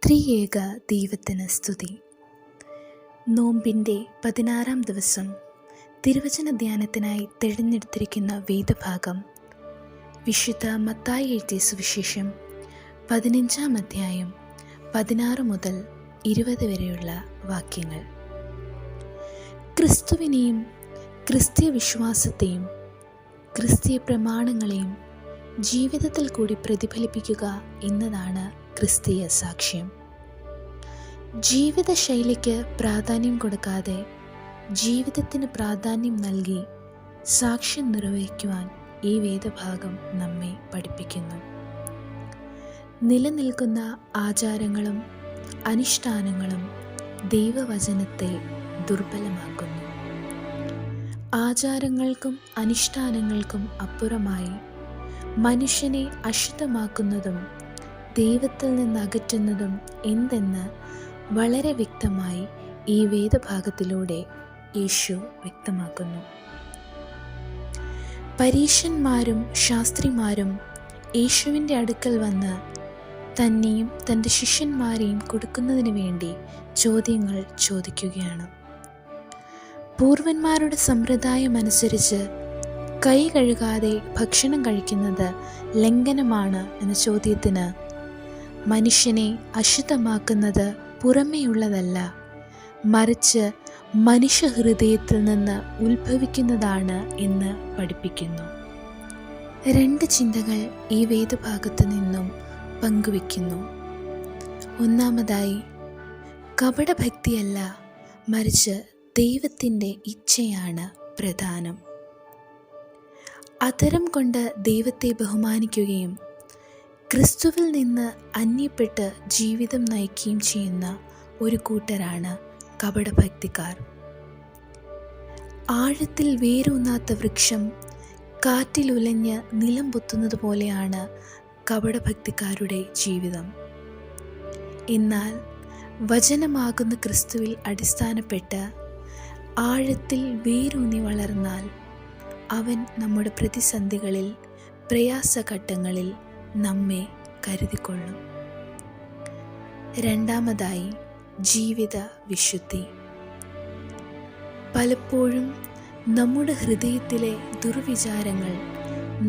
ത്രിയേക ദൈവത്തിന് സ്തുതി. നോമ്പിൻ്റെ 16-ാം ദിവസം തിരുവചന ധ്യാനത്തിനായി തിരഞ്ഞെടുത്തിരിക്കുന്ന വേദഭാഗം വിശുദ്ധ മത്തായി എഴുതിയ സുവിശേഷം 15-ാം അധ്യായം 16 മുതൽ 20 വരെയുള്ള വാക്യങ്ങൾ. ക്രിസ്തുവിനെയും ക്രിസ്തീയ വിശ്വാസത്തെയും ക്രിസ്തീയ പ്രമാണങ്ങളെയും ജീവിതത്തിൽ കൂടി പ്രതിഫലിപ്പിക്കുക എന്നതാണ് ക്രിസ്തീയ സാക്ഷ്യം. ജീവിതശൈലിക്ക് പ്രാധാന്യം കൊടുക്കാതെ ജീവിതത്തിന് പ്രാധാന്യം നൽകി സാക്ഷ്യം നിർവഹിക്കുവാൻ ഈ വേദഭാഗം നമ്മെ പഠിപ്പിക്കുന്നു. നിലനിൽക്കുന്ന ആചാരങ്ങളും അനുഷ്ഠാനങ്ങളും ദൈവവചനത്തെ ദുർബലമാക്കുന്നു. ആചാരങ്ങൾക്കും അനുഷ്ഠാനങ്ങൾക്കും അപ്പുറമായി മനുഷ്യനെ അശുദ്ധമാക്കുന്നതും ദൈവത്തിൽ നിന്ന് അകറ്റുന്നതും എന്തെന്ന് വളരെ വ്യക്തമായി ഈ വേദഭാഗത്തിലൂടെ യേശു വ്യക്തമാക്കുന്നു. പരീശന്മാരും ശാസ്ത്രിമാരും യേശുവിൻ്റെ അടുക്കൽ വന്ന് തന്നെയും തൻ്റെ ശിഷ്യന്മാരെയും കൊടുക്കുന്നതിന് വേണ്ടി ചോദ്യങ്ങൾ ചോദിക്കുകയാണ്. പൂർവന്മാരുടെ സമ്പ്രദായമനുസരിച്ച് കൈ കഴുകാതെ ഭക്ഷണം കഴിക്കുന്നത് ലംഘനമാണ് എന്ന ചോദ്യത്തിന് മനുഷ്യനെ അശുദ്ധമാക്കുന്നത് പുറമേയുള്ളതല്ല, മറിച്ച് മനുഷ്യഹൃദയത്തിൽ നിന്ന് ഉത്ഭവിക്കുന്നതാണ് എന്ന് പഠിപ്പിക്കുന്നു. 2 ചിന്തകൾ ഈ വേദഭാഗത്തു നിന്നും പങ്കുവയ്ക്കുന്നു. ഒന്നാമതായി, കപടഭക്തിയല്ല, മറിച്ച് ദൈവത്തിൻ്റെ ഇച്ഛയാണ് പ്രധാനം. അധരം കൊണ്ട് ദൈവത്തെ ബഹുമാനിക്കുകയും ക്രിസ്തുവിൽ നിന്ന് അന്യപ്പെട്ട് ജീവിതം നയിക്കുകയും ചെയ്യുന്ന ഒരു കൂട്ടരാണ് കപടഭക്തിക്കാർ. ആഴത്തിൽ വേരൂന്നാത്ത വൃക്ഷം കാറ്റിലുലഞ്ഞ് നിലം പൊത്തുന്നത് പോലെയാണ് കപടഭക്തിക്കാരുടെ ജീവിതം. എന്നാൽ വചനമാകുന്ന ക്രിസ്തുവിൽ അടിസ്ഥാനപ്പെട്ട് ആഴത്തിൽ വേരൂന്നി വളർന്നാൽ അവൻ നമ്മുടെ പ്രതിസന്ധികളിൽ, പ്രയാസഘട്ടങ്ങളിൽ നമ്മെ കരുതിക്കൊള്ളും. രണ്ടാമതായി, ജീവിത വിശുദ്ധി. പലപ്പോഴും നമ്മുടെ ഹൃദയത്തിലെ ദുർവിചാരങ്ങൾ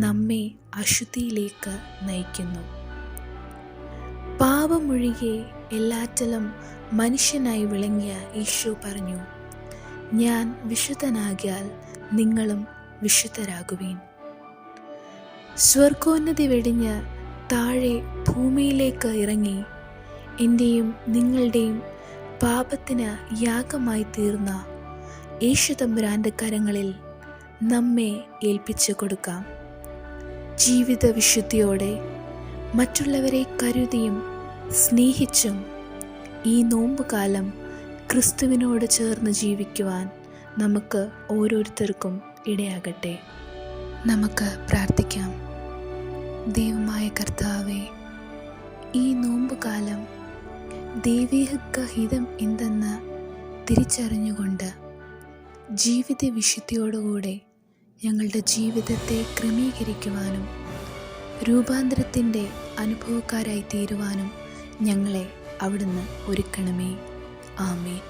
നമ്മെ അശുദ്ധിയിലേക്ക് നയിക്കുന്നു. പാപമൊഴികെ എല്ലാറ്റിലും മനുഷ്യനായി വിളങ്ങിയ യേശു പറഞ്ഞു, ഞാൻ വിശുദ്ധനാകിയാൽ നിങ്ങളും വിശുദ്ധരാകുവീൻ. സ്വർഗോന്നതി വെടിഞ്ഞ് താഴെ ഭൂമിയിലേക്ക് ഇറങ്ങി എൻ്റെയും നിങ്ങളുടെയും പാപത്തിന് യാഗമായി തീർന്ന യേശു തമ്പുരാൻ്റെ കരങ്ങളിൽ നമ്മെ ഏൽപ്പിച്ചു കൊടുക്കാം. ജീവിത വിശുദ്ധിയോടെ മറ്റുള്ളവരെ കരുതിയും സ്നേഹിച്ചും ഈ നോമ്പുകാലം ക്രിസ്തുവിനോട് ചേർന്ന് ജീവിക്കുവാൻ നമുക്ക് ഓരോരുത്തർക്കും ഇടയാകട്ടെ. നമുക്ക് പ്രാർത്ഥിക്കാം. ദൈവമായ കർത്താവേ, ഈ നോമ്പുകാലം ദൈവിക ഹിതം എന്തെന്ന് തിരിച്ചറിഞ്ഞുകൊണ്ട് ജീവിത വിശുദ്ധിയോടുകൂടെ ഞങ്ങളുടെ ജീവിതത്തെ ക്രമീകരിക്കുവാനും രൂപാന്തരത്തിൻ്റെ അനുഭവക്കാരായി തീരുവാനും ഞങ്ങളെ അവിടുന്ന് ഒരുക്കണമേ. ആമേൻ.